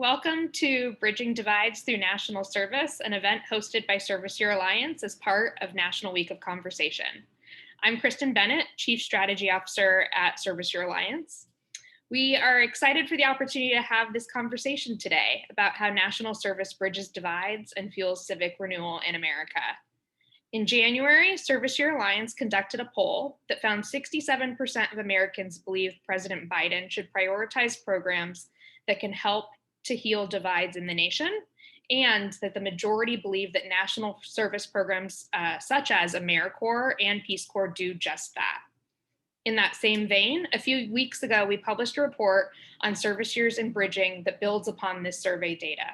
Welcome to Bridging Divides Through National Service, an event hosted by Service Year Alliance as part of National Week of Conversation. I'm Kristen Bennett, Chief Strategy Officer at Service Year Alliance. We are excited for the opportunity to have this conversation today about how national service bridges divides and fuels civic renewal in America. In January, Service Year Alliance conducted a poll that found 67% of Americans believe President Biden should prioritize programs that can help to heal divides in the nation, and that the majority believe that national service programs such as AmeriCorps and Peace Corps do just that. In that same vein, a few weeks ago, we published a report on service years and bridging that builds upon this survey data.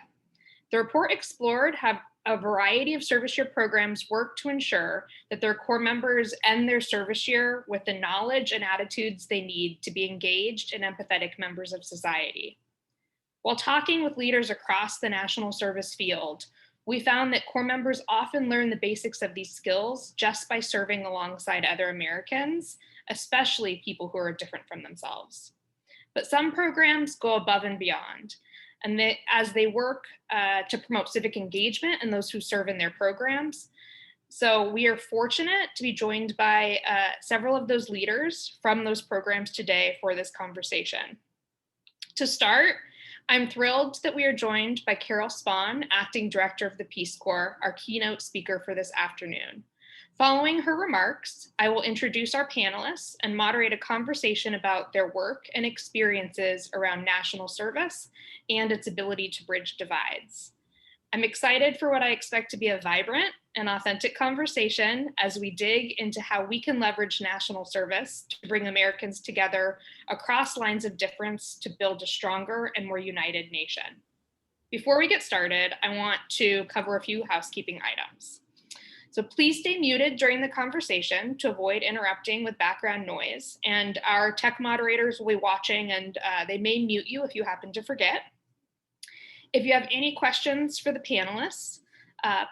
The report explored how a variety of service year programs work to ensure that their Corps members end their service year with the knowledge and attitudes they need to be engaged and empathetic members of society. While talking with leaders across the national service field, we found that Corps members often learn the basics of these skills just by serving alongside other Americans, especially people who are different from themselves. But some programs go above and beyond, and as they work to promote civic engagement and those who serve in their programs. So we are fortunate to be joined by several of those leaders from those programs today for this conversation. To start, I'm thrilled that we are joined by Carol Spahn, Acting Director of the Peace Corps, our keynote speaker for this afternoon. Following her remarks, I will introduce our panelists and moderate a conversation about their work and experiences around national service and its ability to bridge divides. I'm excited for what I expect to be a vibrant and authentic conversation as we dig into how we can leverage national service to bring Americans together across lines of difference to build a stronger and more united nation. Before we get started, I want to cover a few housekeeping items. So please stay muted during the conversation to avoid interrupting with background noise, and our tech moderators will be watching and they may mute you if you happen to forget. If you have any questions for the panelists,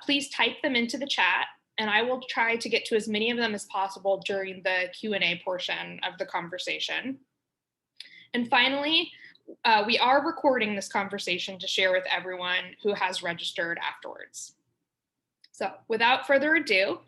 please type them into the chat, and I will try to get to as many of them as possible during the Q&A portion of the conversation. And finally, we are recording this conversation to share with everyone who has registered afterwards. So without further ado,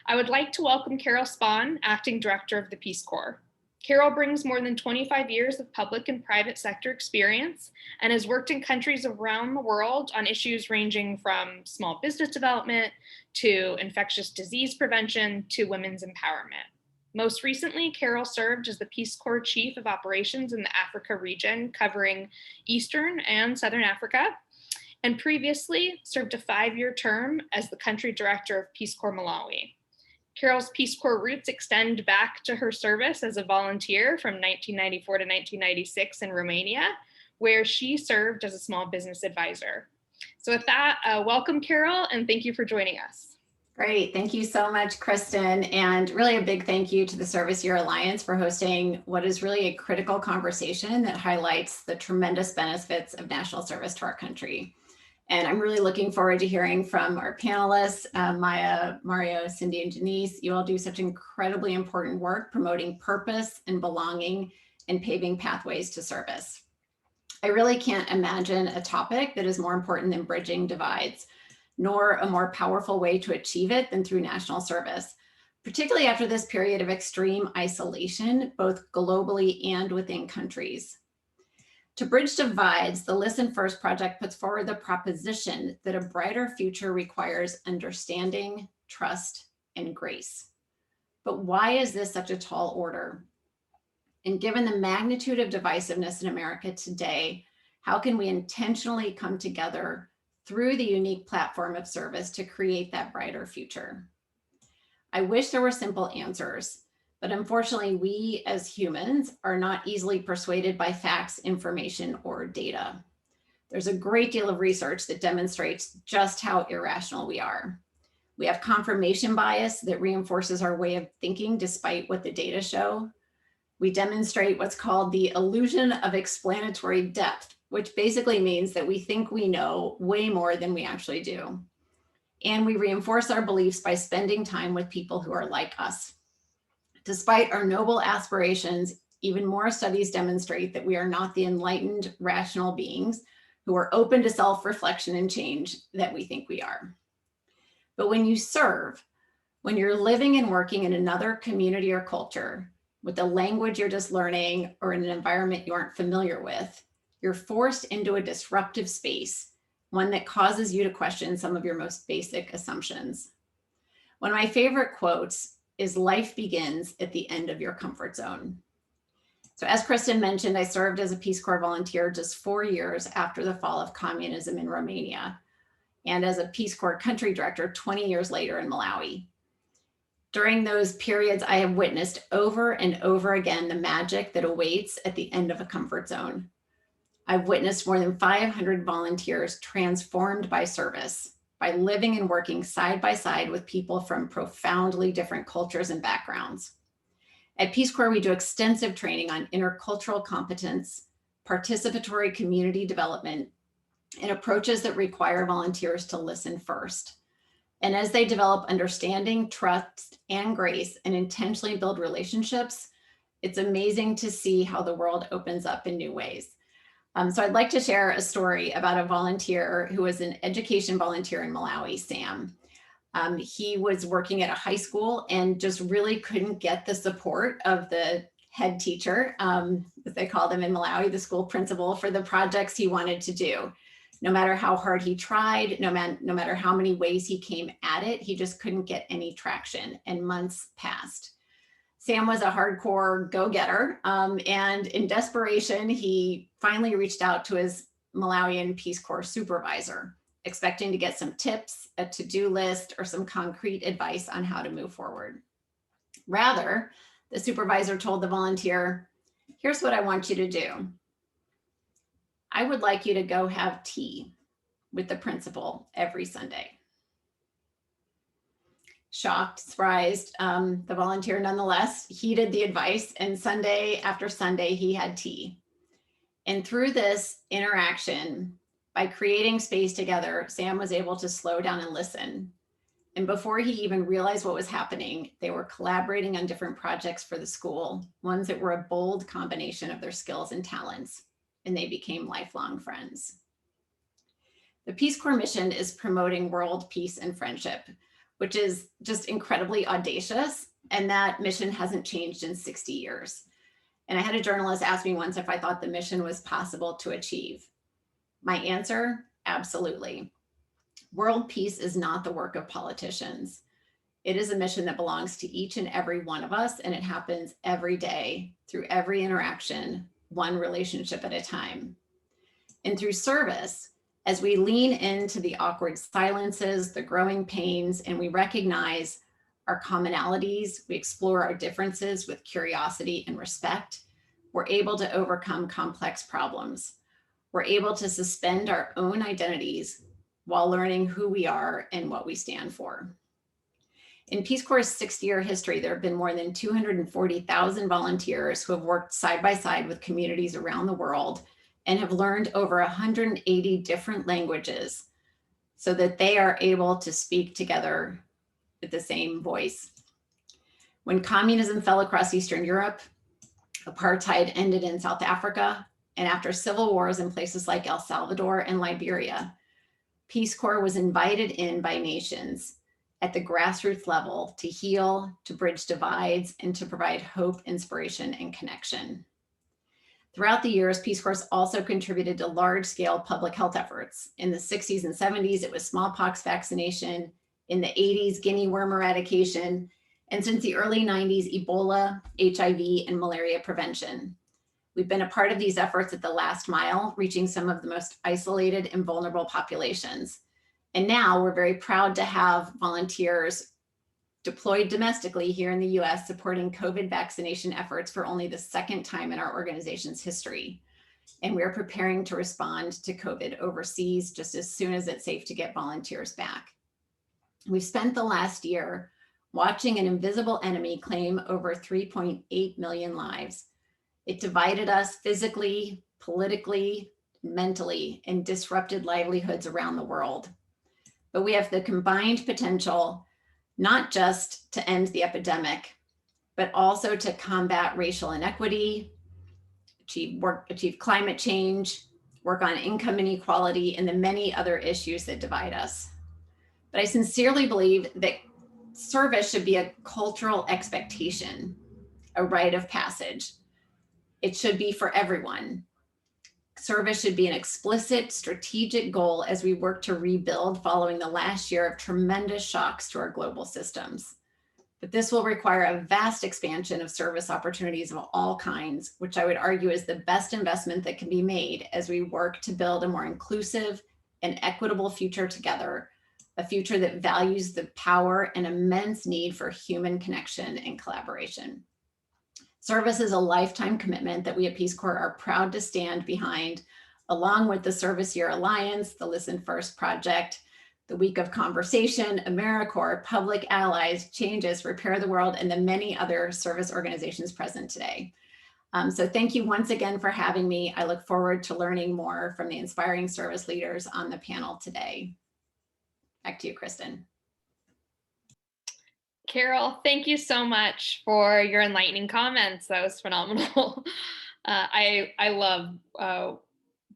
I would like to welcome Carol Spahn, Acting Director of the Peace Corps. Carol brings more than 25 years of public and private sector experience and has worked in countries around the world on issues ranging from small business development to infectious disease prevention to women's empowerment. Most recently, Carol served as the Peace Corps Chief of Operations in the Africa region, covering Eastern and Southern Africa, and previously served a 5-year term as the Country Director of Peace Corps Malawi. Carol's Peace Corps roots extend back to her service as a volunteer from 1994 to 1996 in Romania, where she served as a small business advisor. So with that, welcome, Carol, and thank you for joining us. Great. Thank you so much, Kristen. And really a big thank you to the Service Year Alliance for hosting what is really a critical conversation that highlights the tremendous benefits of national service to our country. And I'm really looking forward to hearing from our panelists, Maya, Mario, Cindy, and Denise. You all do such incredibly important work promoting purpose and belonging and paving pathways to service. I really can't imagine a topic that is more important than bridging divides, nor a more powerful way to achieve it than through national service, particularly after this period of extreme isolation, both globally and within countries. To bridge divides, the Listen First Project puts forward the proposition that a brighter future requires understanding, trust, and grace. But why is this such a tall order? And given the magnitude of divisiveness in America today, how can we intentionally come together through the unique platform of service to create that brighter future? I wish there were simple answers. But unfortunately, we as humans are not easily persuaded by facts, information, or data. There's a great deal of research that demonstrates just how irrational we are. We have confirmation bias that reinforces our way of thinking despite what the data show. We demonstrate what's called the illusion of explanatory depth, which basically means that we think we know way more than we actually do. And we reinforce our beliefs by spending time with people who are like us. Despite our noble aspirations, even more studies demonstrate that we are not the enlightened, rational beings who are open to self-reflection and change that we think we are. But when you serve, when you're living and working in another community or culture with a language you're just learning or in an environment you aren't familiar with, you're forced into a disruptive space, one that causes you to question some of your most basic assumptions. One of my favorite quotes is, "Life begins at the end of your comfort zone." So as Kristen mentioned, I served as a Peace Corps volunteer just 4 years after the fall of communism in Romania, and as a Peace Corps country director 20 years later in Malawi. During those periods, I have witnessed over and over again the magic that awaits at the end of a comfort zone. I've witnessed more than 500 volunteers transformed by service, by living and working side by side with people from profoundly different cultures and backgrounds. At Peace Corps, we do extensive training on intercultural competence, participatory community development, and approaches that require volunteers to listen first. And as they develop understanding, trust, and grace, and intentionally build relationships, it's amazing to see how the world opens up in new ways. So I'd like to share a story about a volunteer who was an education volunteer in Malawi, Sam. He was working at a high school and just really couldn't get the support of the head teacher, as they call them in Malawi, the school principal, for the projects he wanted to do. No matter how hard he tried, no matter how many ways he came at it, he just couldn't get any traction, and months passed. Sam was a hardcore go-getter, and in desperation, he finally reached out to his Malawian Peace Corps supervisor, expecting to get some tips, a to-do list, or some concrete advice on how to move forward. Rather, the supervisor told the volunteer, "Here's what I want you to do. I would like you to go have tea with the principal every Sunday." Shocked, surprised, the volunteer nonetheless heeded the advice, and Sunday after Sunday, he had tea. And through this interaction, by creating space together, Sam was able to slow down and listen. And before he even realized what was happening, they were collaborating on different projects for the school, ones that were a bold combination of their skills and talents, and they became lifelong friends. The Peace Corps mission is promoting world peace and friendship, which is just incredibly audacious. And that mission hasn't changed in 60 years. And I had a journalist ask me once if I thought the mission was possible to achieve. My answer, absolutely. World peace is not the work of politicians. It is a mission that belongs to each and every one of us, and it happens every day through every interaction, one relationship at a time. And through service, as we lean into the awkward silences, the growing pains, and we recognize our commonalities, we explore our differences with curiosity and respect, we're able to overcome complex problems. We're able to suspend our own identities while learning who we are and what we stand for. In Peace Corps' 60-year history, there have been more than 240,000 volunteers who have worked side by side with communities around the world and have learned over 180 different languages so that they are able to speak together with the same voice. When communism fell across Eastern Europe, apartheid ended in South Africa, and after civil wars in places like El Salvador and Liberia, Peace Corps was invited in by nations at the grassroots level to heal, to bridge divides, and to provide hope, inspiration, and connection. Throughout the years, Peace Corps also contributed to large-scale public health efforts. In the 60s and 70s, it was smallpox vaccination. In the 80s, guinea worm eradication. And since the early 90s, Ebola, HIV, and malaria prevention. We've been a part of these efforts at the last mile, reaching some of the most isolated and vulnerable populations. And now we're very proud to have volunteers deployed domestically here in the US supporting COVID vaccination efforts for only the second time in our organization's history. And we're preparing to respond to COVID overseas just as soon as it's safe to get volunteers back. We've spent the last year watching an invisible enemy claim over 3.8 million lives. It divided us physically, politically, mentally, and disrupted livelihoods around the world. But we have the combined potential not just to end the epidemic, but also to combat racial inequity, achieve climate change, work on income inequality, and the many other issues that divide us. But I sincerely believe that service should be a cultural expectation, a rite of passage. It should be for everyone. Service should be an explicit strategic goal as we work to rebuild following the last year of tremendous shocks to our global systems. But this will require a vast expansion of service opportunities of all kinds, which I would argue is the best investment that can be made as we work to build a more inclusive and equitable future together, a future that values the power and immense need for human connection and collaboration. Service is a lifetime commitment that we at Peace Corps are proud to stand behind, along with the Service Year Alliance, the Listen First Project, the Week of Conversation, AmeriCorps, Public Allies, Changes, Repair the World, and the many other service organizations present today. So thank you once again for having me. I look forward to learning more from the inspiring service leaders on the panel today. Back to you, Kristen. Carol, thank you so much for your enlightening comments. That was phenomenal. I love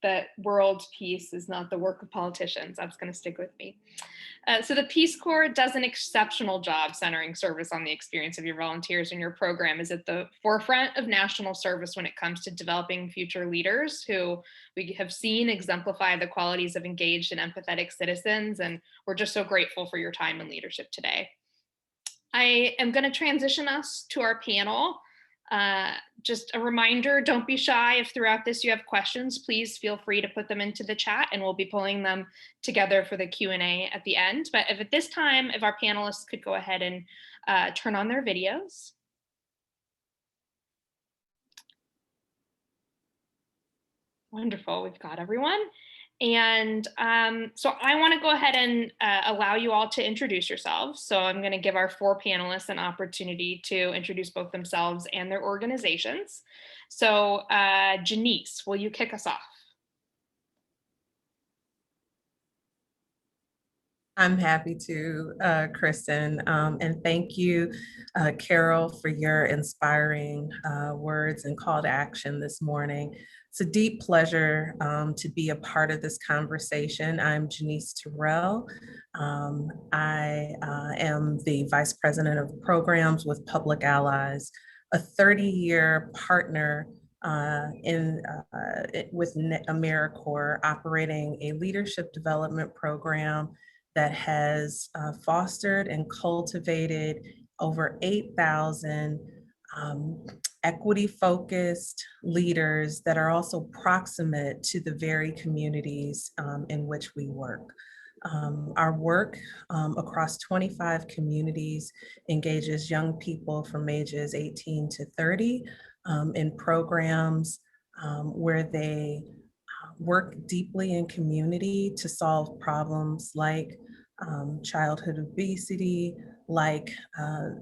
that world peace is not the work of politicians. That's going to stick with me. So the Peace Corps does an exceptional job centering service on the experience of your volunteers, and your program is at the forefront of national service when it comes to developing future leaders who we have seen exemplify the qualities of engaged and empathetic citizens. And we're just so grateful for your time and leadership today. I am going to transition us to our panel. Just a reminder, don't be shy. If throughout this you have questions, please feel free to put them into the chat and we'll be pulling them together for the Q&A at the end. But if at this time, if our panelists could go ahead and turn on their videos. Wonderful, we've got everyone. And so I want to go ahead and allow you all to introduce yourselves. So I'm going to give our 4 panelists an opportunity to introduce both themselves and their organizations. So Janice, will you kick us off? I'm happy to, Kristen, and thank you, Carol, for your inspiring words and call to action this morning. It's a deep pleasure to be a part of this conversation. I'm Janice Terrell. I am the Vice President of Programs with Public Allies, a 30-year partner with AmeriCorps, operating a leadership development program that has fostered and cultivated over 8,000 equity-focused leaders that are also proximate to the very communities in which we work. Our work across 25 communities engages young people from ages 18 to 30 in programs where they work deeply in community to solve problems like childhood obesity, like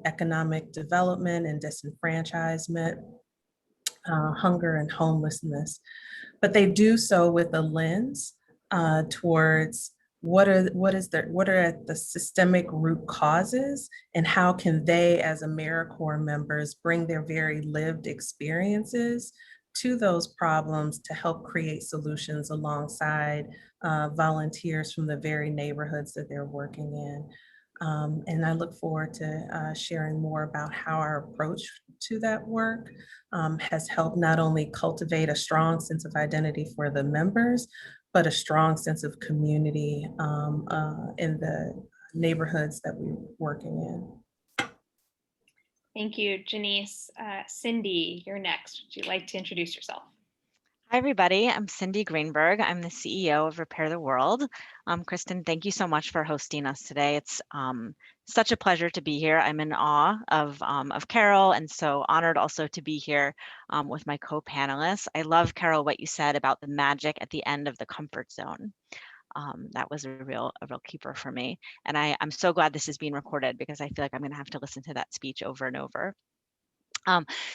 economic development and disenfranchisement, hunger and homelessness. But they do so with a lens towards what are the systemic root causes, and how can they as AmeriCorps members bring their very lived experiences to those problems to help create solutions alongside volunteers from the very neighborhoods that they're working in. And I look forward to sharing more about how our approach to that work has helped not only cultivate a strong sense of identity for the members, but a strong sense of community in the neighborhoods that we're working in. Thank you, Janice. Cindy, you're next. Would you like to introduce yourself? Hi, everybody. I'm Cindy Greenberg. I'm the CEO of Repair the World. Kristen, thank you so much for hosting us today. It's such a pleasure to be here. I'm in awe of Carol, and so honored also to be here with my co-panelists. I love, Carol, what you said about the magic at the end of the comfort zone. That was a real keeper for me. And I'm so glad this is being recorded, because I feel like I'm going to have to listen to that speech over and over.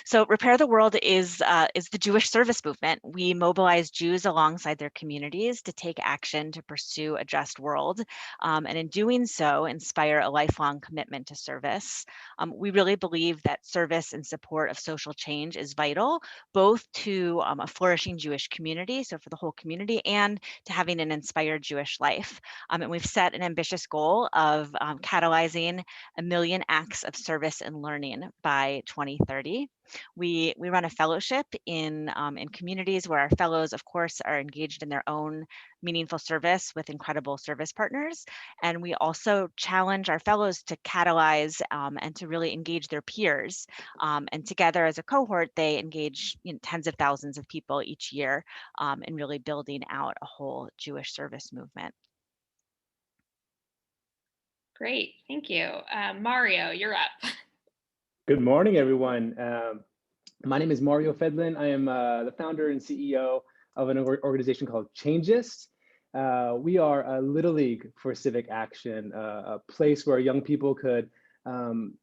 So Repair the World is the Jewish service movement. We mobilize Jews alongside their communities to take action to pursue a just world, and in doing so, inspire a lifelong commitment to service. We really believe that service in support of social change is vital, both to a flourishing Jewish community, so for the whole community, and to having an inspired Jewish life. And we've set an ambitious goal of catalyzing 1 million acts of service and learning by 2030. We run a fellowship in communities where our fellows, of course, are engaged in their own meaningful service with incredible service partners. And we also challenge our fellows to catalyze and to really engage their peers. And together as a cohort, they engage tens of thousands of people each year in really building out a whole Jewish service movement. Great, thank you. Mario, you're up. Good morning, everyone. My name is Mario Fedlin. I am the founder and CEO of an organization called Changeist. We are a little league for civic action, a place where young people could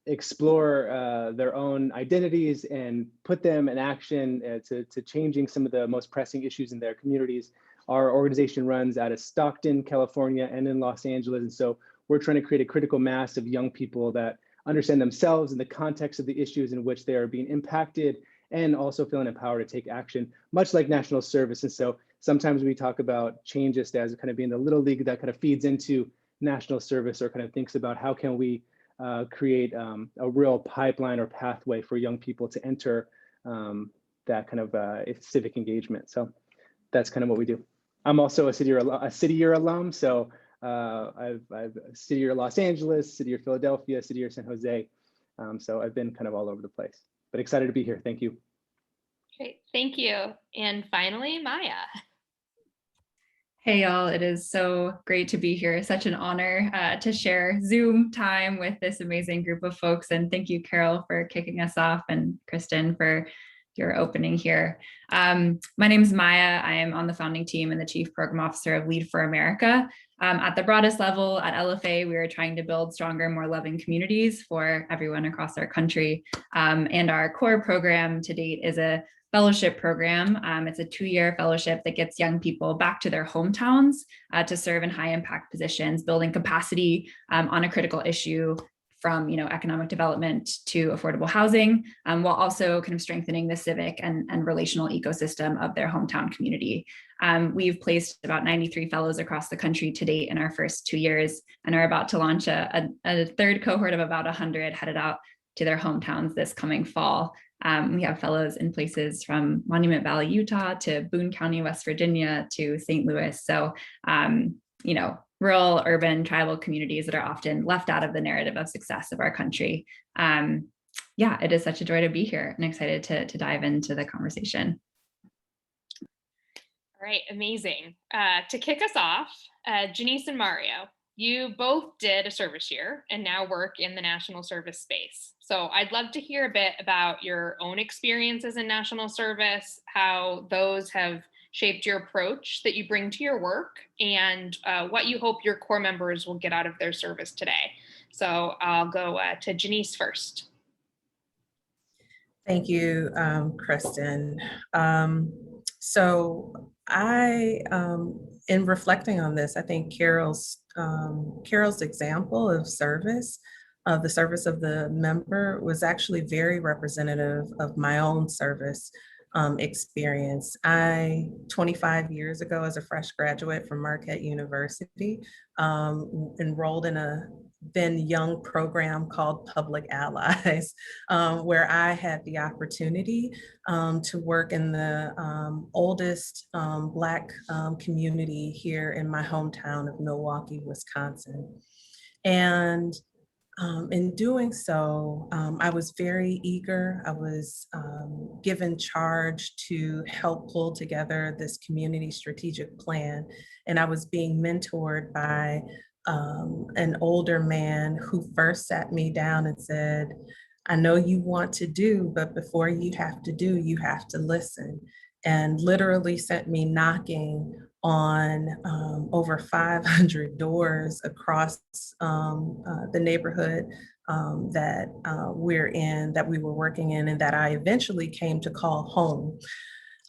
explore their own identities and put them in action to changing some of the most pressing issues in their communities. Our organization runs out of Stockton, California, and in Los Angeles. And so we're trying to create a critical mass of young people that understand themselves in the context of the issues in which they are being impacted, and also feeling empowered to take action, much like national service. And so sometimes we talk about Changeist as kind of being the little league that kind of feeds into national service, or kind of thinks about how can we create a real pipeline or pathway for young people to enter that kind of civic engagement. So that's kind of what we do. I'm also a City Year alum, so I've City Year Los Angeles, City Year Philadelphia, City Year San Jose. So I've been kind of all over the place, but excited to be here. Thank you. Great, thank you. And finally, Maya. Hey y'all, it is so great to be here. Such an honor to share Zoom time with this amazing group of folks. And thank you, Carol, for kicking us off, and Kristen for your opening here. My name is Maya. I am on the founding team and the Chief Program Officer of Lead for America. At the broadest level at LFA, we are trying to build stronger, more loving communities for everyone across our country. And our core program to date is a fellowship program. It's a 2-year fellowship that gets young people back to their hometowns to serve in high impact positions, building capacity on a critical issue, from economic development to affordable housing, while also kind of strengthening the civic and relational ecosystem of their hometown community. We've placed about 93 fellows across the country to date in our first 2 years, and are about to launch a third cohort of about 100 headed out to their hometowns this coming fall. We have fellows in places from Monument Valley, Utah, to Boone County, West Virginia, to St. Louis. So, rural, urban, tribal communities that are often left out of the narrative of success of our country. Yeah, it is such a joy to be here and excited to dive into the conversation. All right, amazing. To kick us off, Janice and Mario, you both did a service year and now work in the national service space. So I'd love to hear a bit about your own experiences in national service, how those have shaped your approach that you bring to your work, and what you hope your core members will get out of their service today. So I'll go to Janice first. Thank you, Kristen. So I, in reflecting on this, I think Carol's example of service, of the service of the member, was actually very representative of my own service experience. 25 years ago, as a fresh graduate from Marquette University, enrolled in a then young program called Public Allies, where I had the opportunity to work in the oldest Black community here in my hometown of Milwaukee, Wisconsin. And in doing so, I was very eager. I was given charge to help pull together this community strategic plan. And I was being mentored by an older man who first sat me down and said, I know you want to do, but before you have to do, you have to listen. And literally sent me knocking on over 500 doors across the neighborhood that we're in, that we were working in, and that I eventually came to call home.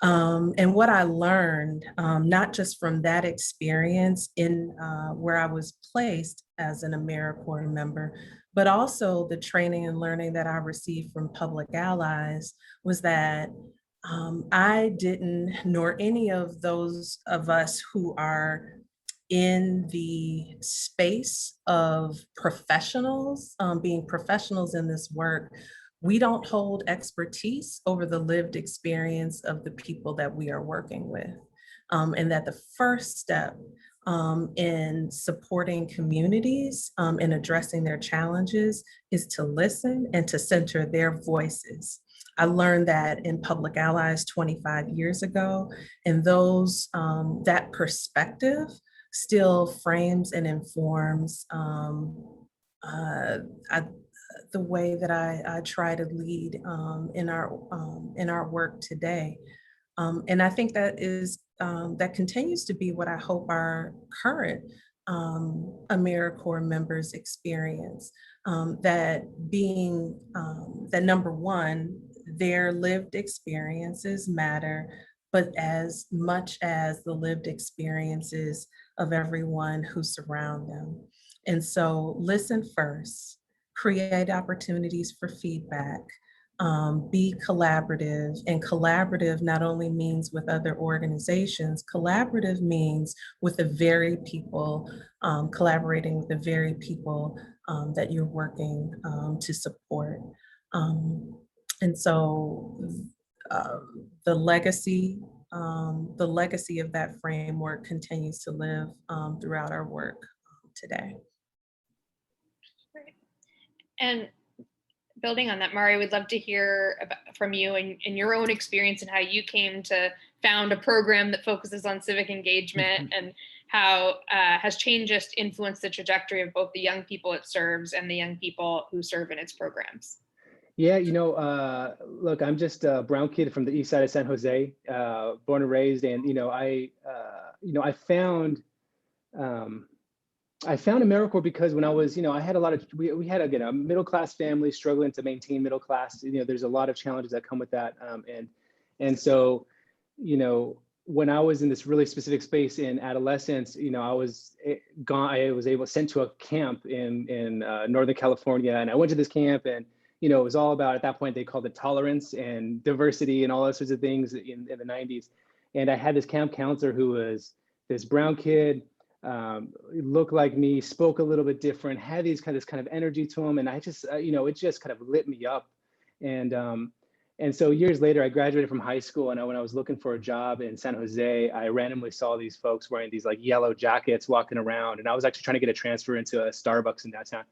And what I learned, not just from that experience in where I was placed as an AmeriCorps member, but also the training and learning that I received from public allies, was that I didn't, nor any of those of us who are in the space of professionals, being professionals in this work, we don't hold expertise over the lived experience of the people that we are working with. And that the first step in supporting communities in addressing their challenges is to listen and to center their voices. I learned that in Public Allies 25 years ago, and those that perspective still frames and informs the way that I try to lead in our work today. And I think that is that continues to be what I hope our current AmeriCorps members experience. That being that number one, their lived experiences matter, but as much as the lived experiences of everyone who surround them. And so listen first, create opportunities for feedback, be collaborative. And collaborative not only means with other organizations, collaborative means with the very people, collaborating with the very people that you're working to support. And so the legacy of that framework continues to live throughout our work today. Great. And building on that, Mari, we'd love to hear from you and your own experience and how you came to found a program that focuses on civic engagement and how has change just influenced the trajectory of both the young people it serves and the young people who serve in its programs. Yeah, look, I'm just a brown kid from the east side of San Jose, born and raised, and I found AmeriCorps because when I was, I had a lot of, we had, again, a middle-class family struggling to maintain middle class. There's a lot of challenges that come with that. And so, when I was in this really specific space in adolescence, I was sent to a camp in Northern California, and I went to this camp, and, it was all about, at that point, they called it tolerance and diversity and all those sorts of things in the 90s. And I had this camp counselor who was this brown kid, looked like me, spoke a little bit different, had this kind of energy to him. And I just, it just kind of lit me up. And so years later, I graduated from high school, and when I was looking for a job in San Jose, I randomly saw these folks wearing these like yellow jackets walking around. And I was actually trying to get a transfer into a Starbucks in downtown.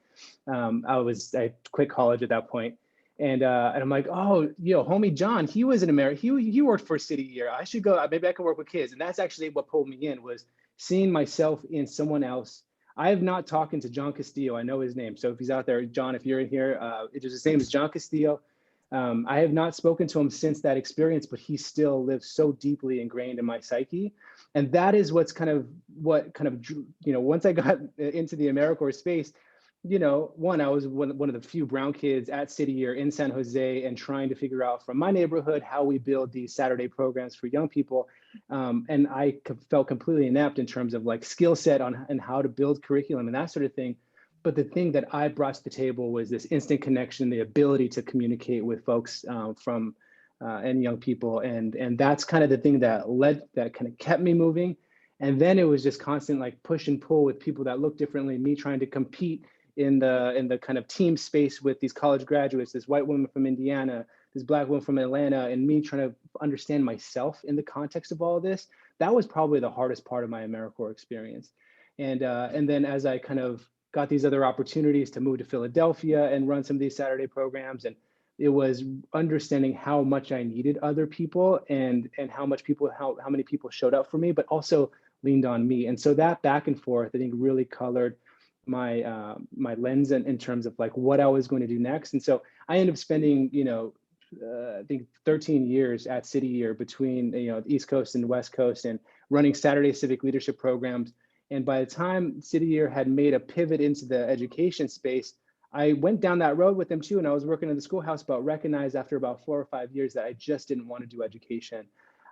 I quit college at that point. And I'm like, oh, homie John, he was in America. He worked for City Year. I should go, maybe I can work with kids. And that's actually what pulled me in, was seeing myself in someone else. I have not talked to John Castillo. I know his name. So if he's out there, John, if you're in here, his name is John Castillo. I have not spoken to him since that experience, but he still lives so deeply ingrained in my psyche. And that is once I got into the AmeriCorps space, I was one of the few brown kids at City Year in San Jose, and trying to figure out from my neighborhood how we build these Saturday programs for young people. And I felt completely inept in terms of like skill set and how to build curriculum and that sort of thing. But the thing that I brought to the table was this instant connection, the ability to communicate with folks and young people. And that's kind of the thing that kind of kept me moving. And then it was just constant like push and pull with people that look differently, me trying to compete in the kind of team space with these college graduates, this white woman from Indiana, this black woman from Atlanta, and me trying to understand myself in the context of all of this. That was probably the hardest part of my AmeriCorps experience. And then as I kind of got these other opportunities to move to Philadelphia and run some of these Saturday programs, and it was understanding how much I needed other people and how many people showed up for me, but also leaned on me. And so that back and forth, I think, really colored my my lens in terms of like what I was going to do next. And so I ended up spending, I think 13 years at City Year between, the East Coast and the West Coast, and running Saturday civic leadership programs. And by the time City Year had made a pivot into the education space, I went down that road with them too, and I was working in the schoolhouse, but recognized after about 4 or 5 years that I just didn't want to do education.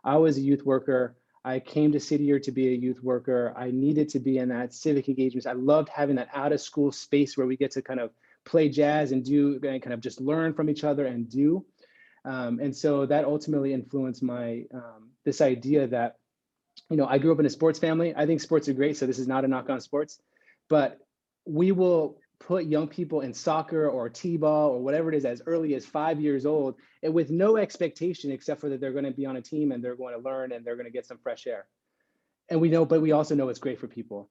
I was a youth worker. I came to City Year to be a youth worker. I needed to be in that civic engagement. I loved having that out of school space where we get to kind of play jazz and do and kind of just learn from each other and do. And so that ultimately influenced my this idea that, you know, I grew up in a sports family. I think sports are great, so this is not a knock on sports, but we will put young people in soccer or t-ball or whatever it is as early as 5 years old, and with no expectation except for that they're going to be on a team and they're going to learn and they're going to get some fresh air. And we know, but we also know it's great for people.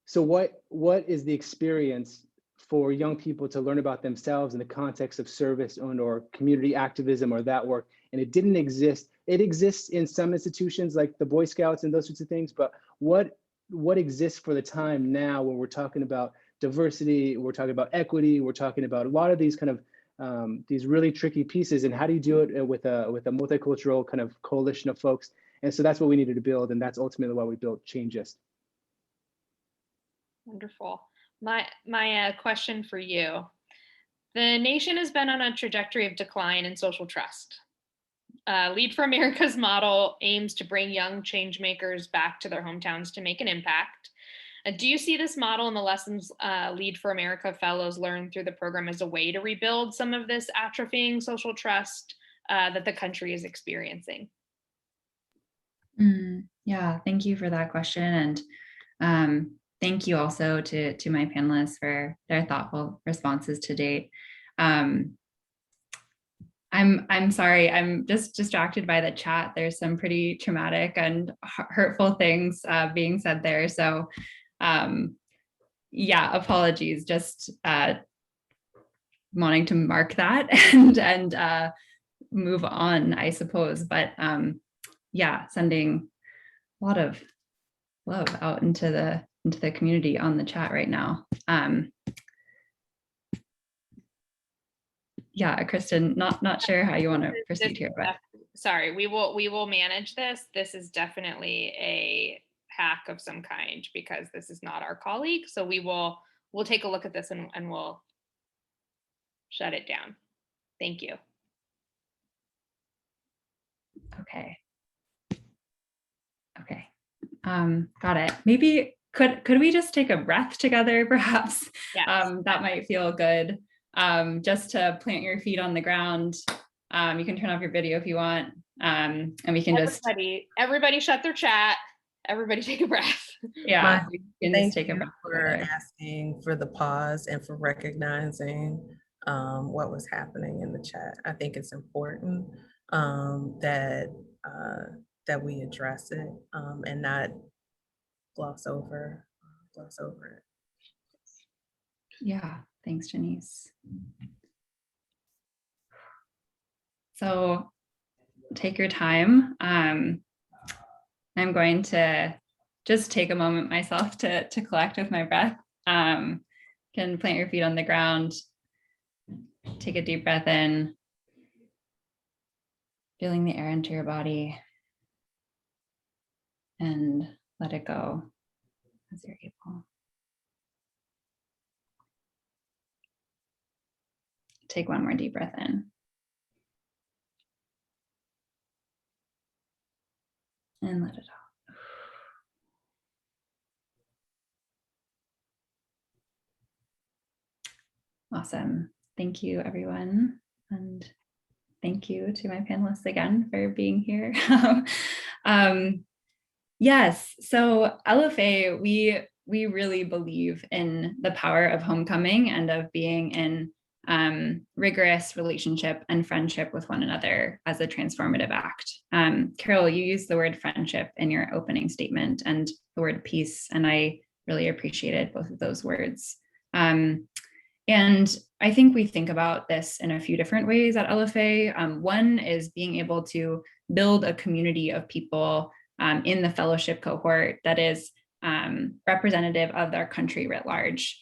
So what is the experience for young people to learn about themselves in the context of service or community activism or that work? And it didn't exist. It exists in some institutions like the Boy Scouts and those sorts of things, but what exists for the time now when we're talking about diversity, we're talking about equity, we're talking about a lot of these kind of these really tricky pieces, and how do you do it with a multicultural kind of coalition of folks? And so that's what we needed to build, and that's ultimately why we built Changeist. Wonderful. My question for you. The nation has been on a trajectory of decline in social trust. Lead for America's model aims to bring young change makers back to their hometowns to make an impact. Do you see this model and the lessons Lead for America fellows learn through the program as a way to rebuild some of this atrophying social trust that the country is experiencing? Yeah, thank you for that question. And thank you also to my panelists for their thoughtful responses to date. I'm sorry, I'm just distracted by the chat. There's some pretty traumatic and hurtful things being said there. So yeah, apologies, just wanting to mark that and move on, I suppose. But yeah, sending a lot of love out into the community on the chat right now. Yeah, Kristen, not sure how you want to proceed here, but sorry, we will manage this. This is definitely a hack of some kind because this is not our colleague. So we'll take a look at this and we'll shut it down. Thank you. Okay. Got it. Maybe could we just take a breath together, perhaps? Yes. That might feel good. Just to plant your feet on the ground. You can turn off your video if you want. And we can everybody shut their chat. Everybody take a breath. Yeah, we can Thank just take a breath. for asking for the pause and for recognizing what was happening in the chat. I think it's important that we address it and not gloss over it. Yeah, thanks, Janice. So take your time. I'm going to just take a moment myself to collect with my breath. Can plant your feet on the ground. Take a deep breath in, feeling the air into your body, and let it go as you're able. Take one more deep breath in. And let it out. Awesome. Thank you, everyone. And thank you to my panelists again for being here. Yes, so LFA, we really believe in the power of homecoming and of being in rigorous relationship and friendship with one another as a transformative act. Carol, you used the word friendship in your opening statement and the word peace, and I really appreciated both of those words. And I think we think about this in a few different ways at LFA. One is being able to build a community of people in the fellowship cohort that is representative of their country writ large,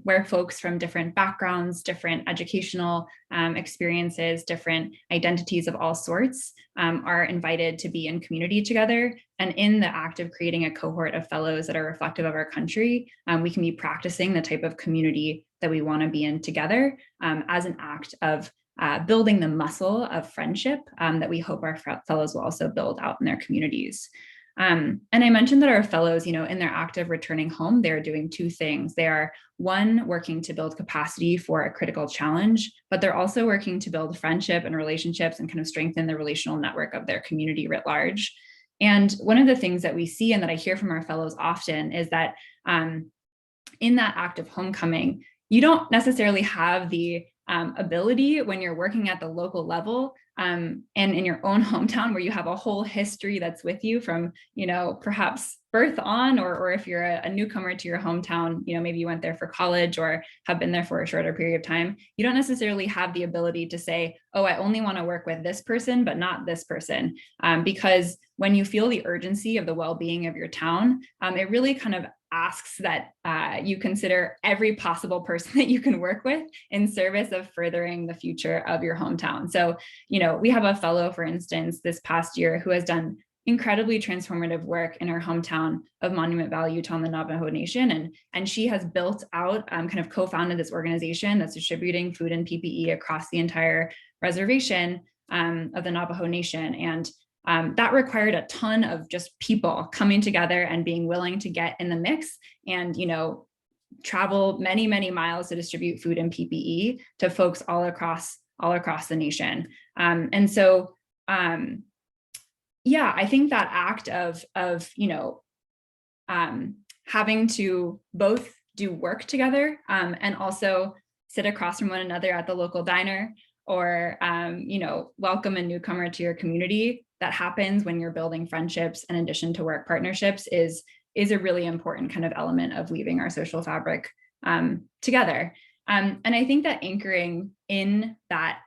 where folks from different backgrounds, different educational experiences, different identities of all sorts are invited to be in community together. And in the act of creating a cohort of fellows that are reflective of our country, we can be practicing the type of community that we want to be in together as an act of building the muscle of friendship that we hope our fellows will also build out in their communities. And I mentioned that our fellows, in their act of returning home, they're doing two things. They are, one, working to build capacity for a critical challenge, but they're also working to build friendship and relationships and kind of strengthen the relational network of their community writ large. And one of the things that we see and that I hear from our fellows often is that in that act of homecoming, you don't necessarily have the ability when you're working at the local level and in your own hometown where you have a whole history that's with you from, perhaps birth on, or if you're a newcomer to your hometown, maybe you went there for college or have been there for a shorter period of time, you don't necessarily have the ability to say, oh, I only want to work with this person, but not this person. Because when you feel the urgency of the well-being of your town, it really kind of asks that you consider every possible person that you can work with in service of furthering the future of your hometown. So, we have a fellow, for instance, this past year who has done incredibly transformative work in her hometown of Monument Valley, Utah, and the Navajo Nation. And she has built out, kind of co-founded this organization that's distributing food and PPE across the entire reservation of the Navajo Nation. And that required a ton of just people coming together and being willing to get in the mix and, travel many, many miles to distribute food and PPE to folks all across the nation. And so, I think that act of having to both do work together and also sit across from one another at the local diner or, welcome a newcomer to your community, that happens when you're building friendships in addition to work partnerships is a really important kind of element of weaving our social fabric together. And I think that anchoring in that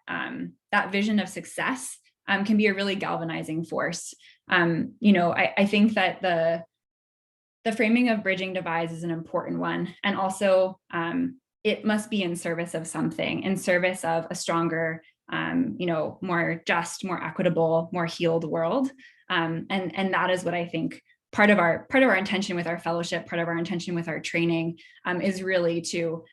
vision of success can be a really galvanizing force. I think that the framing of bridging divides is an important one. And also it must be in service of something, in service of a stronger, more just, more equitable, more healed world. And that is what I think part of our intention with our fellowship, part of our intention with our training is really to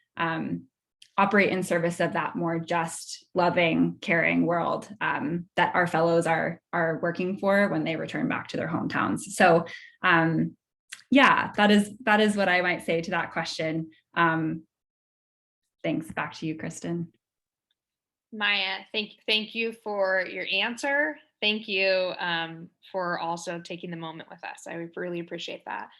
operate in service of that more just, loving, caring world that our fellows are working for when they return back to their hometowns. So that is what I might say to that question. Thanks. Back to you, Kristen. Maya, thank you for your answer. Thank you for also taking the moment with us. I really appreciate that.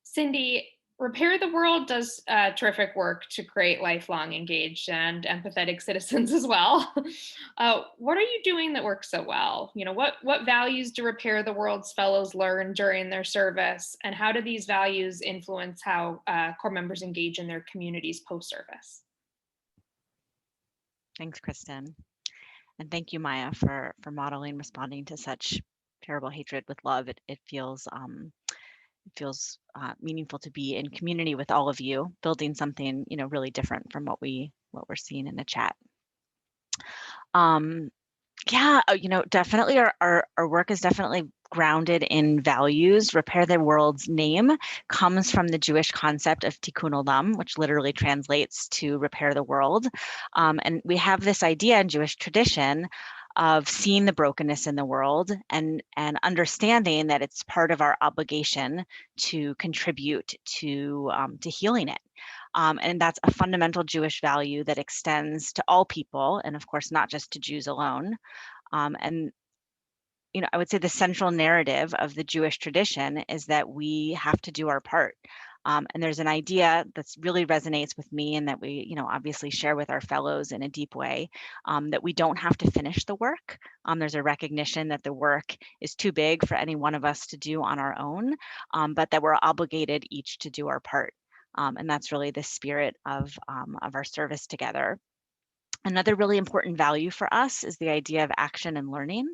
Cindy, Repair the World does terrific work to create lifelong, engaged, and empathetic citizens as well. What are you doing that works so well? What values do Repair the World's fellows learn during their service, and how do these values influence how core members engage in their communities post-service? Thanks, Kristen. And thank you, Maya, for modeling responding to such terrible hatred with love. It feels meaningful to be in community with all of you, building something really different from what we're seeing in the chat. Definitely our work is definitely grounded in values. Repair the World's name comes from the Jewish concept of tikkun olam, which literally translates to repair the world. And we have this idea in Jewish tradition of seeing the brokenness in the world and understanding that it's part of our obligation to contribute to healing it. And that's a fundamental Jewish value that extends to all people, and of course, not just to Jews alone. I would say the central narrative of the Jewish tradition is that we have to do our part. And there's an idea that really resonates with me and that we, obviously share with our fellows in a deep way, that we don't have to finish the work. There's a recognition that the work is too big for any one of us to do on our own, but that we're obligated each to do our part. And that's really the spirit of our service together. Another really important value for us is the idea of action and learning,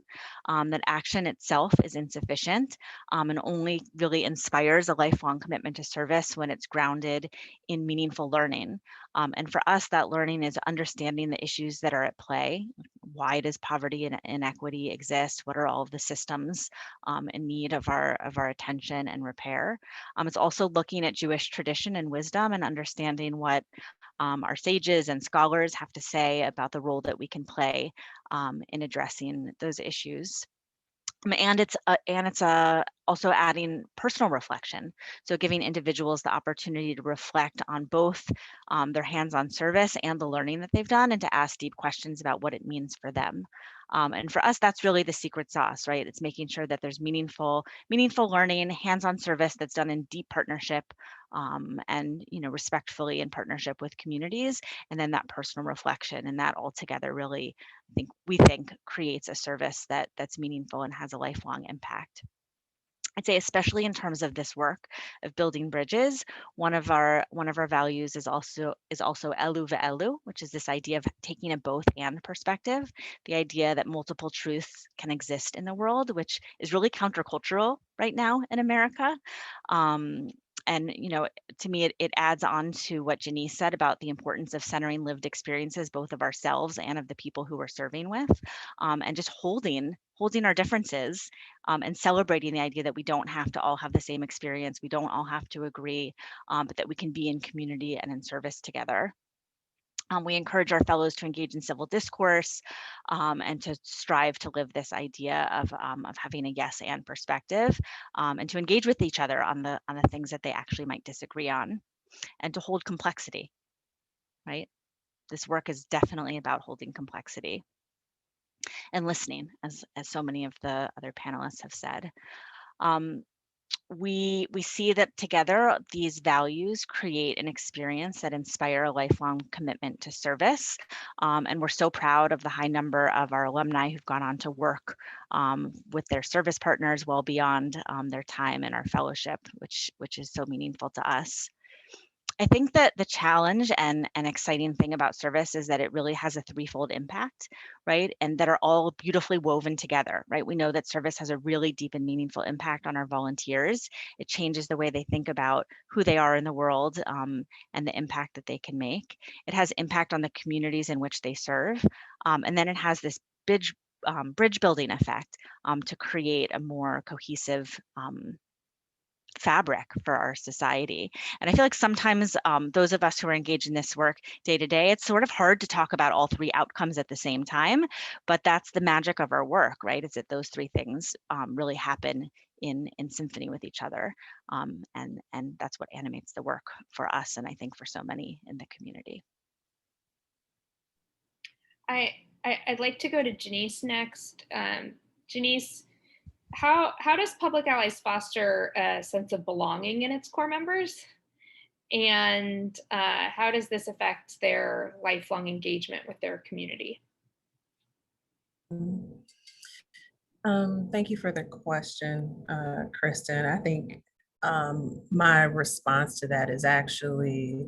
that action itself is insufficient and only really inspires a lifelong commitment to service when it's grounded in meaningful learning. And for us, that learning is understanding the issues that are at play, Why does poverty and inequity exist? What are all of the systems in need of our attention and repair? It's also looking at Jewish tradition and wisdom and understanding what our sages and scholars have to say about the role that we can play in addressing those issues. And it's also adding personal reflection. So giving individuals the opportunity to reflect on both their hands-on service and the learning that they've done, and to ask deep questions about what it means for them. And for us, that's really the secret sauce, right? It's making sure that there's meaningful learning, hands-on service that's done in deep partnership, and respectfully in partnership with communities, and then that personal reflection, and that all together really, we think creates a service that's meaningful and has a lifelong impact. I'd say, especially in terms of this work of building bridges, one of our values is also elu ve'elu, which is this idea of taking a both and perspective, the idea that multiple truths can exist in the world, which is really countercultural right now in America. And to me, it adds on to what Janice said about the importance of centering lived experiences, both of ourselves and of the people who we're serving with, and just holding our differences, and celebrating the idea that we don't have to all have the same experience, we don't all have to agree, but that we can be in community and in service together. We encourage our fellows to engage in civil discourse, and to strive to live this idea of having a yes and perspective, and to engage with each other on the things that they actually might disagree on, and to hold complexity, right? This work is definitely about holding complexity and listening, as so many of the other panelists have said. We see that together, these values create an experience that inspire a lifelong commitment to service. And we're so proud of the high number of our alumni who've gone on to work with their service partners well beyond their time in our fellowship, which is so meaningful to us. I think that the challenge and an exciting thing about service is that it really has a threefold impact, right? And that are all beautifully woven together, right? We know that service has a really deep and meaningful impact on our volunteers. It changes the way they think about who they are in the world, and the impact that they can make. It has impact on the communities in which they serve. And then it has this bridge building effect to create a more cohesive fabric for our society. And I feel like sometimes those of us who are engaged in this work day to day, it's sort of hard to talk about all three outcomes at the same time, but that's the magic of our work, right? Is that those three things really happen in symphony with each other. And that's what animates the work for us, and I think for so many in the community. I'd like to go to Janice next. Janice, how does Public Allies foster a sense of belonging in its core members? And how does this affect their lifelong engagement with their community? Thank you for the question, Kristen. I think my response to that is actually,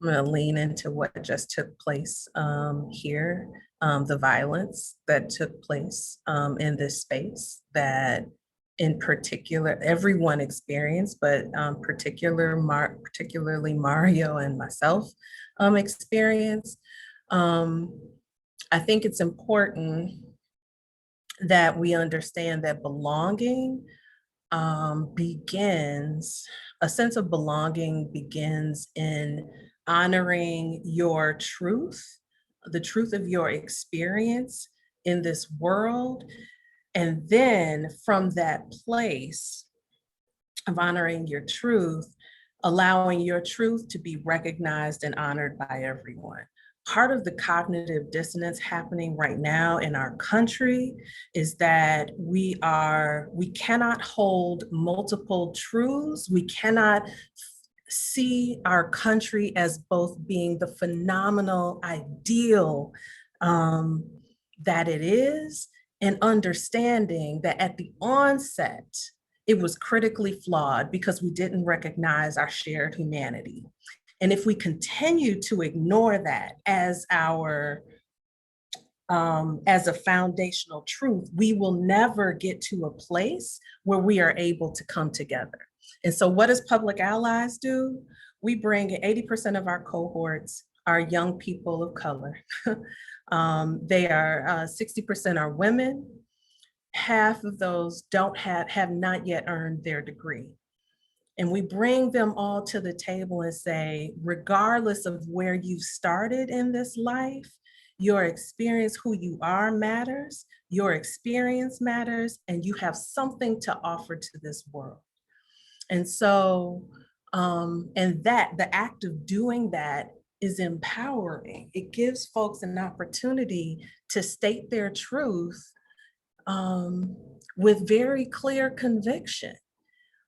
I'm going to lean into what just took place here, the violence that took place in this space that in particular everyone experienced, but particularly Mario and myself experienced. I think it's important that we understand that belonging a sense of belonging begins in honoring your truth, the truth of your experience in this world. And then from that place of honoring your truth, allowing your truth to be recognized and honored by everyone. Part of the cognitive dissonance happening right now in our country is that we cannot hold multiple truths. We cannot see our country as both being the phenomenal ideal that it is, and understanding that at the onset, it was critically flawed because we didn't recognize our shared humanity. And if we continue to ignore that as a foundational truth, we will never get to a place where we are able to come together. And so what does Public Allies do? We bring 80% of our cohorts are young people of color. They are 60% are women. Half of those have not yet earned their degree. And we bring them all to the table and say, regardless of where you started in this life, your experience, who you are matters, your experience matters, and you have something to offer to this world. And so, and that the act of doing that is empowering. It gives folks an opportunity to state their truth with very clear conviction.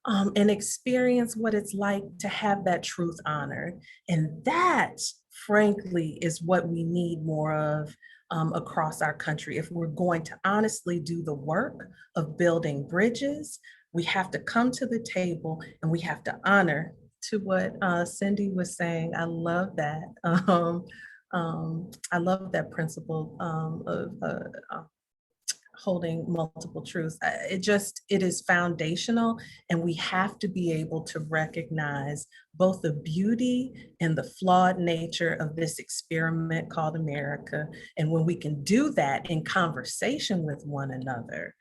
And experience what it's like to have that truth honored. And that, frankly, is what we need more of across our country. If we're going to honestly do the work of building bridges, we have to come to the table and we have to honor, to what Cindy was saying. I love that. I love that principle of holding multiple truths. It is foundational, and we have to be able to recognize both the beauty and the flawed nature of this experiment called America. And when we can do that in conversation with one another,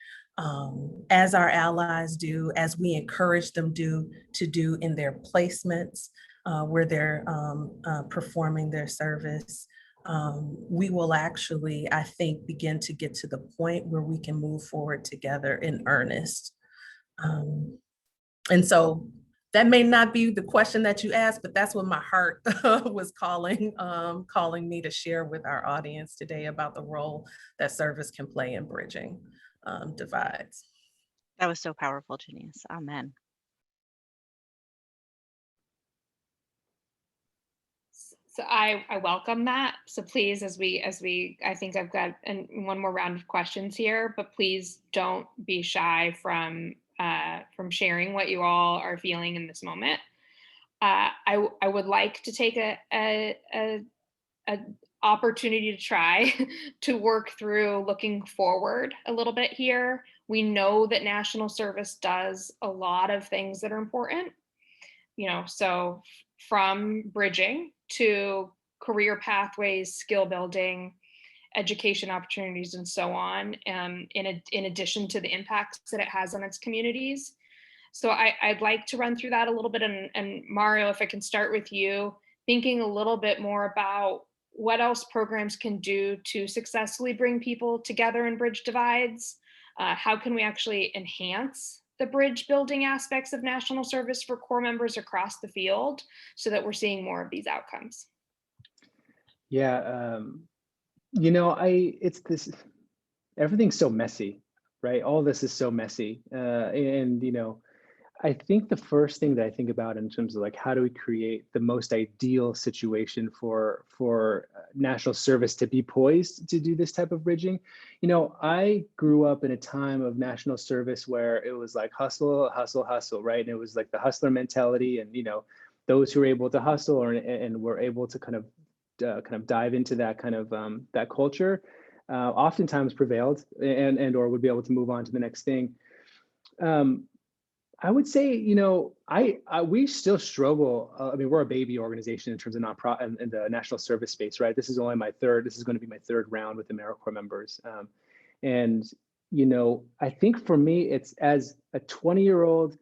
as our allies do, as we encourage them to do in their placements where they're performing their service, we will actually, I think, begin to get to the point where we can move forward together in earnest. And so that may not be the question that you asked, but that's what my heart was calling me to share with our audience today about the role that service can play in bridging divides. That was so powerful, Janice. Amen. So I welcome that. So please, as we, I think I've got one more round of questions here, but please don't be shy from sharing what you all are feeling in this moment. I would like to take a opportunity to try to work through looking forward a little bit here. We know that national service does a lot of things that are important, so from bridging to career pathways, skill building, education opportunities, and so on, in addition to the impacts that it has on its communities. So I'd like to run through that a little bit. And Mario, if I can start with you, thinking a little bit more about what else programs can do to successfully bring people together and bridge divides. How can we actually enhance the bridge building aspects of national service for core members across the field so that we're seeing more of these outcomes? Yeah, it's this, everything's so messy, right? All this is so messy. And I think the first thing that I think about in terms of like, how do we create the most ideal situation for national service to be poised to do this type of bridging? I grew up in a time of national service where it was like hustle, hustle, hustle, right? And it was like the hustler mentality, and those who were able to hustle and were able to kind of dive into that kind of that culture, oftentimes prevailed and or would be able to move on to the next thing. I would say, we still struggle. I mean, we're a baby organization in terms of nonprofit in the national service space, right? This is going to be my third round with AmeriCorps members. And, I think for me, it's as a 20-year-old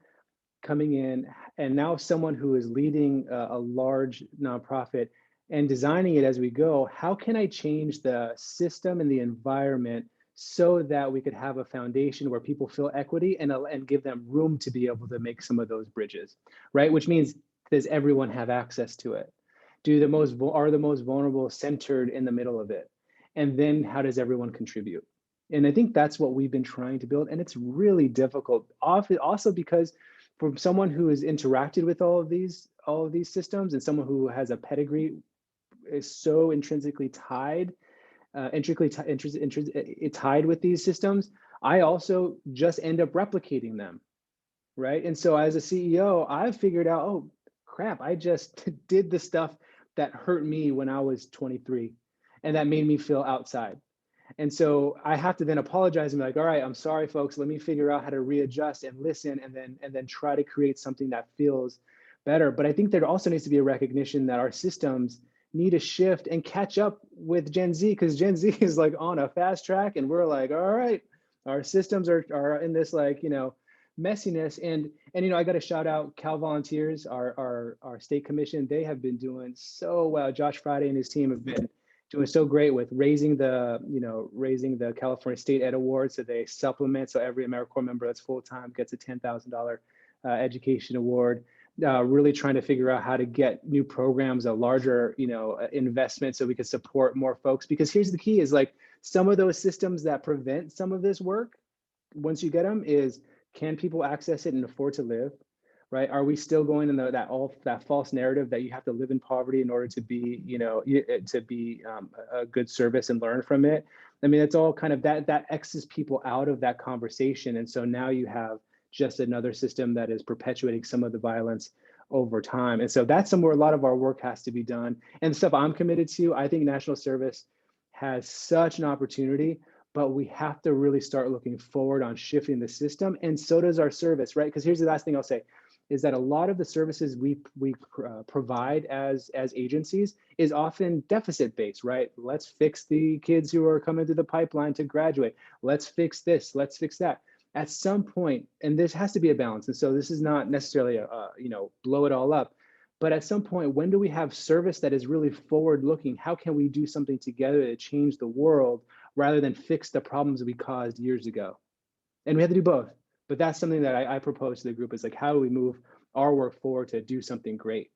coming in and now someone who is leading a large nonprofit and designing it as we go, how can I change the system and the environment so that we could have a foundation where people feel equity and give them room to be able to make some of those bridges, right? Which means, does everyone have access to it? Are the most vulnerable centered in the middle of it? And then how does everyone contribute? And I think that's what we've been trying to build. And it's really difficult, also because for someone who has interacted with all of these systems and someone who has a pedigree is so intrinsically tied tied with these systems, I also just end up replicating them, right? And so as a CEO, I've figured out, oh crap, I just did the stuff that hurt me when I was 23 and that made me feel outside. And so I have to then apologize and be like, all right, I'm sorry, folks, let me figure out how to readjust and listen and then try to create something that feels better. But I think there also needs to be a recognition that our systems need to shift and catch up with Gen Z, because Gen Z is like on a fast track, and we're like, all right, our systems are in this like, messiness. And I got to shout out Cal Volunteers, our state commission. They have been doing so well. Josh Friday and his team have been doing so great with raising the California State Ed Award. So they supplement, so every AmeriCorps member that's full-time gets a $10,000 education award. Really trying to figure out how to get new programs, a larger, investment, so we can support more folks. Because here's the key: is like some of those systems that prevent some of this work, once you get them, is can people access it and afford to live, right? Are we still going in that false narrative that you have to live in poverty in order to be, a good service and learn from it? I mean, it's all kind of that X's people out of that conversation. And so now you have just another system that is perpetuating some of the violence over time. And so that's somewhere a lot of our work has to be done. And the stuff I'm committed to, I think national service has such an opportunity, but we have to really start looking forward on shifting the system. And so does our service, right? Because here's the last thing I'll say, is that a lot of the services we provide as agencies is often deficit based, right? Let's fix the kids who are coming through the pipeline to graduate. Let's fix this, let's fix that. At some point, and this has to be a balance. And so this is not necessarily blow it all up, but at some point, when do we have service that is really forward looking? How can we do something together to change the world rather than fix the problems we caused years ago? And we have to do both. But that's something that I propose to the group, is like, how do we move our work forward to do something great?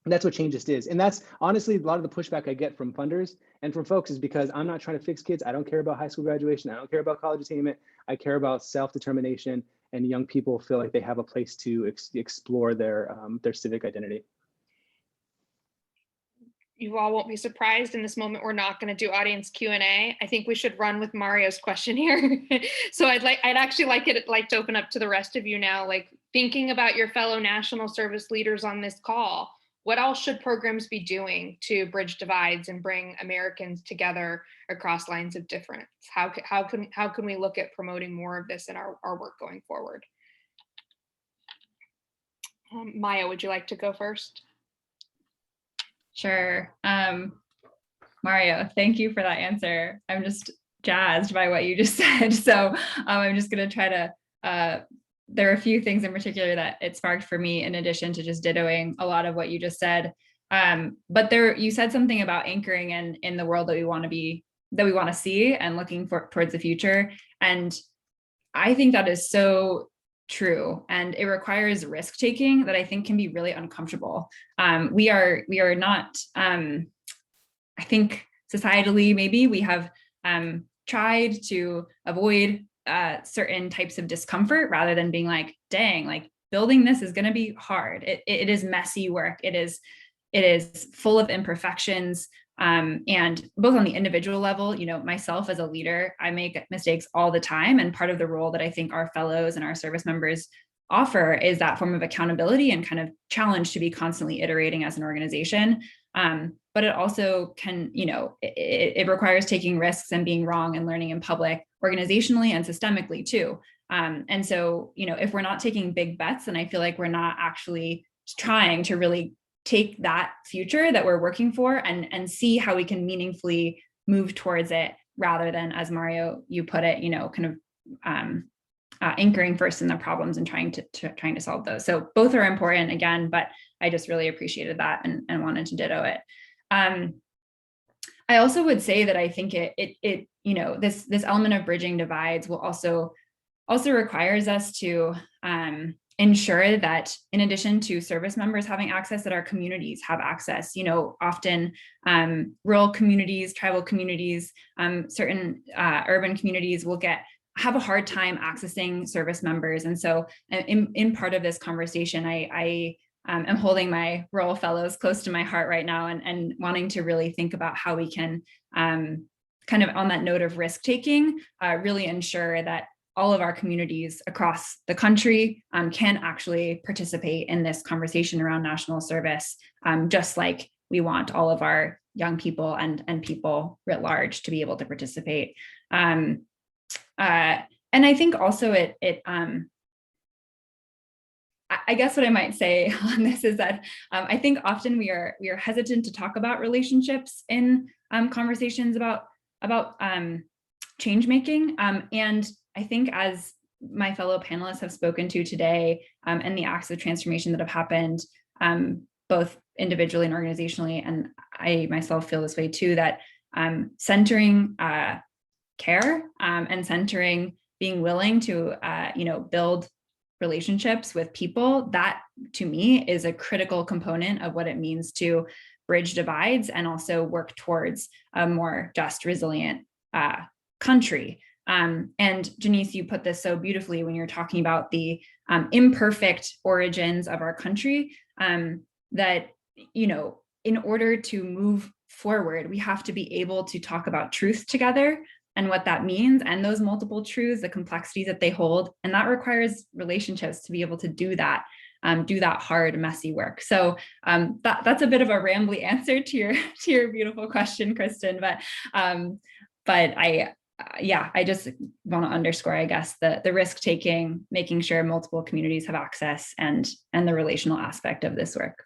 And that's what Changeist is. And that's honestly a lot of the pushback I get from funders and from folks, is because I'm not trying to fix kids. I don't care about high school graduation. I don't care about college attainment. I care about self-determination, and young people feel like they have a place to explore their civic identity. You all won't be surprised in this moment, we're not going to do audience Q&A. I think we should run with Mario's question here. So I'd actually like to open up to the rest of you now, like thinking about your fellow national service leaders on this call. What else should programs be doing to bridge divides and bring Americans together across lines of difference? How can we look at promoting more of this in our work going forward? Maya, would you like to go first? Sure. Mario, thank you for that answer. I'm just jazzed by what you just said. So I'm just going to try to, there are a few things in particular that it sparked for me, in addition to just dittoing a lot of what you just said. But you said something about anchoring in the world that we want to see and looking towards the future. And I think that is so true. And it requires risk taking that I think can be really uncomfortable. We are not, I think societally, maybe we have tried to avoid certain types of discomfort rather than being like, dang, like building this is going to be hard. It is messy work. It is full of imperfections. And both on the individual level, myself as a leader, I make mistakes all the time. And part of the role that I think our fellows and our service members offer is that form of accountability and kind of challenge to be constantly iterating as an organization. But it also can, it requires taking risks and being wrong and learning in public, organizationally and systemically too. And so, if we're not taking big bets, then I feel like we're not actually trying to really take that future that we're working for and see how we can meaningfully move towards it, rather than, as Mario, you put it, kind of anchoring first in the problems and trying to solve those. So both are important again, but I just really appreciated that and wanted to ditto it. I also would say that I think this element of bridging divides will also requires us to ensure that, in addition to service members having access, that our communities have access. Often rural communities, tribal communities, certain urban communities will have a hard time accessing service members. And so in part of this conversation, I am holding my rural fellows close to my heart right now and wanting to really think about how we can kind of, on that note of risk taking, really ensure that all of our communities across the country can actually participate in this conversation around national service, just like we want all of our young people and people writ large to be able to participate. And I think also I guess what I might say on this is that I think often we are hesitant to talk about relationships in conversations about change making. And I think, as my fellow panelists have spoken to today, and the acts of transformation that have happened, both individually and organizationally, and I myself feel this way too, that centering care and centering being willing to build relationships with people, that to me is a critical component of what it means to bridge divides and also work towards a more just, resilient country. And Janice, you put this so beautifully when you're talking about the imperfect origins of our country, that, in order to move forward, we have to be able to talk about truth together and what that means, and those multiple truths, the complexities that they hold. And that requires relationships to be able to do that hard, messy work. So that's a bit of a rambly answer to your beautiful question, Kristen. But I just want to underscore, I guess, the risk taking, making sure multiple communities have access, and the relational aspect of this work.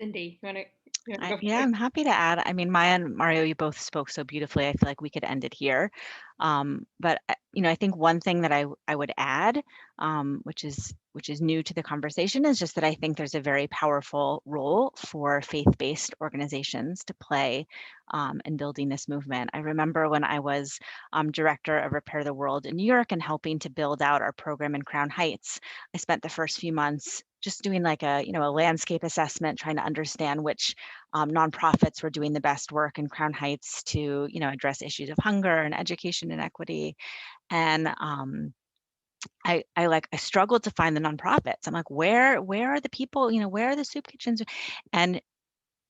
Cindy, you want to? Yeah, I'm happy to add. I mean, Maya and Mario, you both spoke so beautifully. I feel like we could end it here. But I think one thing that I would add, which is new to the conversation, is just that I think there's a very powerful role for faith-based organizations to play in building this movement. I remember when I was director of Repair the World in New York and helping to build out our program in Crown Heights. I spent the first few months just doing like a landscape assessment, trying to understand which nonprofits were doing the best work in Crown Heights to address issues of hunger and education and equity. And I struggled to find the nonprofits. I'm like, where are the people? Where are the soup kitchens? And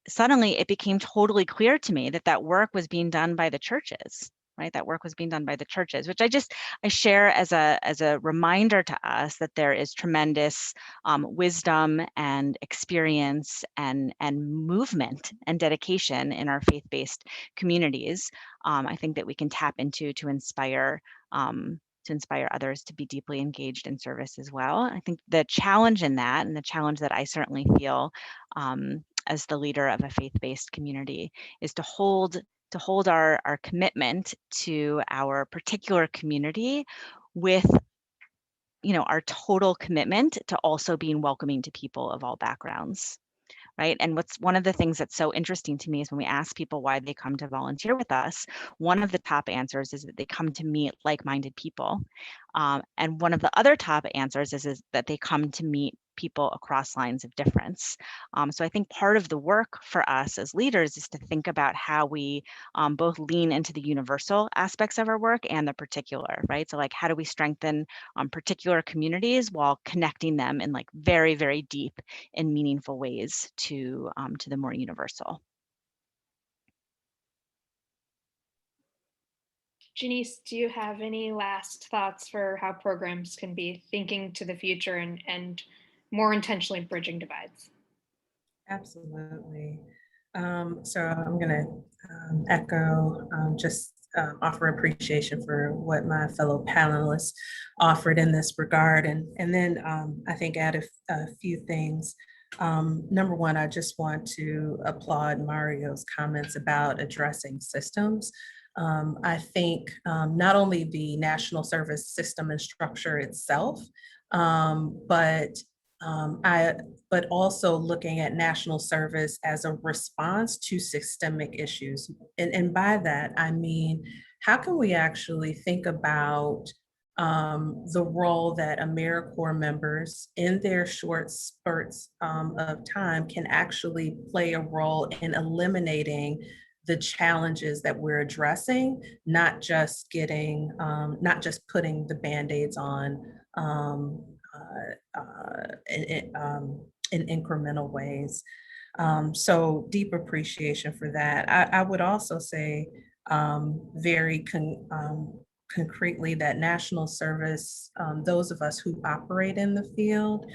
suddenly it became totally clear to me that work was being done by the churches. Right, that work was being done by the churches, which I share as a reminder to us that there is tremendous wisdom and experience and movement and dedication in our faith-based communities. I think that we can tap into to inspire others to be deeply engaged in service as well. I think the challenge in that, and the challenge that I certainly feel as the leader of a faith-based community, is to hold our commitment to our particular community with our total commitment to also being welcoming to people of all backgrounds. Right. And what's one of the things that's so interesting to me is when we ask people why they come to volunteer with us, one of the top answers is that they come to meet like-minded people. And one of the other top answers is that they come to meet people across lines of difference. So I think part of the work for us as leaders is to think about how we both lean into the universal aspects of our work and the particular, right? So like, how do we strengthen particular communities while connecting them in like very, very deep and meaningful ways to the more universal. Janice, do you have any last thoughts for how programs can be thinking to the future and more intentionally bridging divides? Absolutely. So I'm going to echo, offer appreciation for what my fellow panelists offered in this regard. And then I think add a few things. Number one, I just want to applaud Mario's comments about addressing systems. I think not only the national service system and structure itself, but also looking at national service as a response to systemic issues. And by that, I mean, how can we actually think about the role that AmeriCorps members in their short spurts of time can actually play a role in eliminating the challenges that we're addressing, not just putting the Band-Aids on in incremental ways. So deep appreciation for that. I would also say very concretely that national service, those of us who operate in the field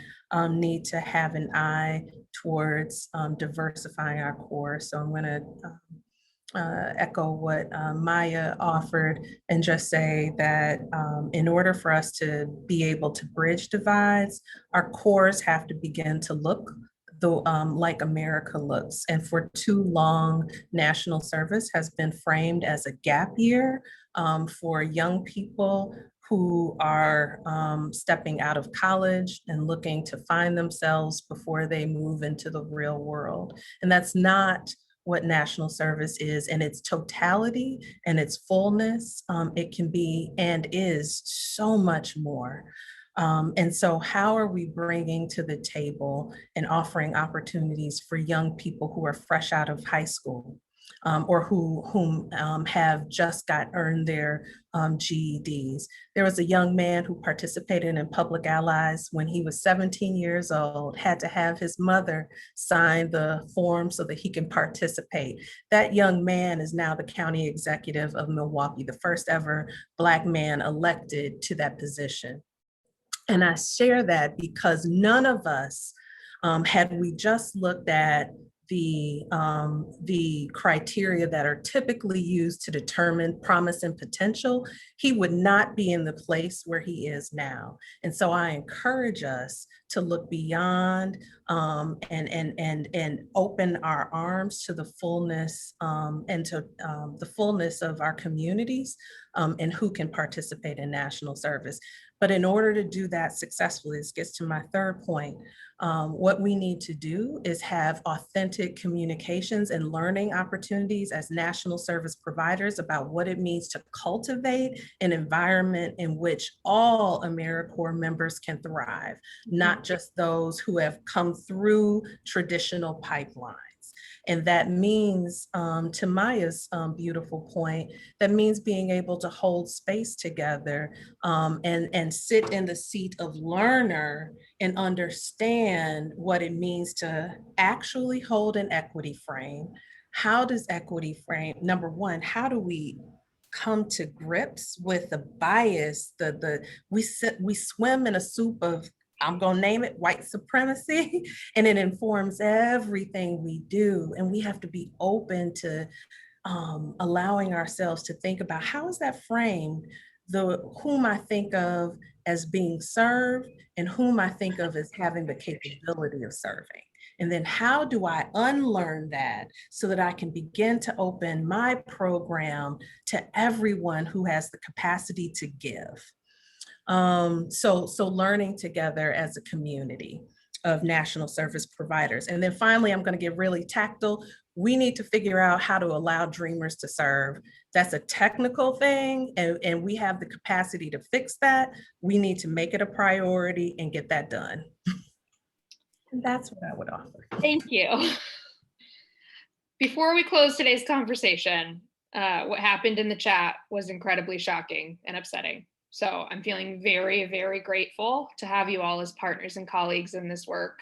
need to have an eye towards diversifying our corps. So I'm going to echo what Maya offered and just say that in order for us to be able to bridge divides, our cores have to begin to look like America looks. And for too long, national service has been framed as a gap year for young people who are stepping out of college and looking to find themselves before they move into the real world. And that's not what national service is in its totality and its fullness. It can be and is so much more. And so how are we bringing to the table and offering opportunities for young people who are fresh out of high school or whom have just earned their GEDs? There was a young man who participated in Public Allies when he was 17 years old, had to have his mother sign the form so that he can participate. That young man is now the county executive of Milwaukee, the first ever Black man elected to that position. And I share that because none of us, had we just looked at the criteria that are typically used to determine promise and potential, he would not be in the place where he is now. And so I encourage us to look beyond and open our arms to the fullness and to the fullness of our communities and who can participate in national service. But in order to do that successfully, this gets to my third point, what we need to do is have authentic communications and learning opportunities as national service providers about what it means to cultivate an environment in which all AmeriCorps members can thrive, not just those who have come through traditional pipelines. And that means, to Maya's beautiful point, that means being able to hold space together and sit in the seat of learner and understand what it means to actually hold an equity frame. How does equity frame, number one, how do we come to grips with the bias, we swim in a soup of, I'm gonna name it, white supremacy, and it informs everything we do. And we have to be open to allowing ourselves to think about how is that framed, whom I think of as being served and whom I think of as having the capability of serving. And then how do I unlearn that so that I can begin to open my program to everyone who has the capacity to give? So learning together as a community of national service providers. And then finally, I'm going to get really tactile. We need to figure out how to allow dreamers to serve. That's a technical thing, and we have the capacity to fix that. We need to make it a priority and get that done. And that's what I would offer. Thank you. Before we close today's conversation, what happened in the chat was incredibly shocking and upsetting. So I'm feeling very, very grateful to have you all as partners and colleagues in this work.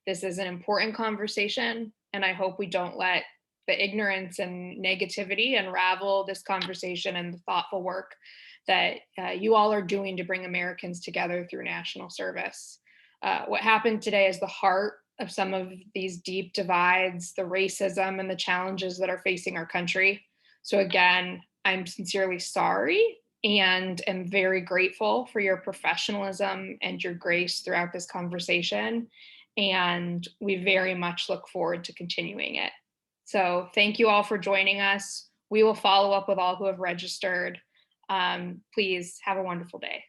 This is an important conversation, and I hope we don't let the ignorance and negativity unravel this conversation and the thoughtful work that you all are doing to bring Americans together through national service. What happened today is the heart of some of these deep divides, the racism and the challenges that are facing our country. So again, I'm sincerely sorry and am very grateful for your professionalism and your grace throughout this conversation. And we very much look forward to continuing it. So thank you all for joining us. We will follow up with all who have registered. Please have a wonderful day.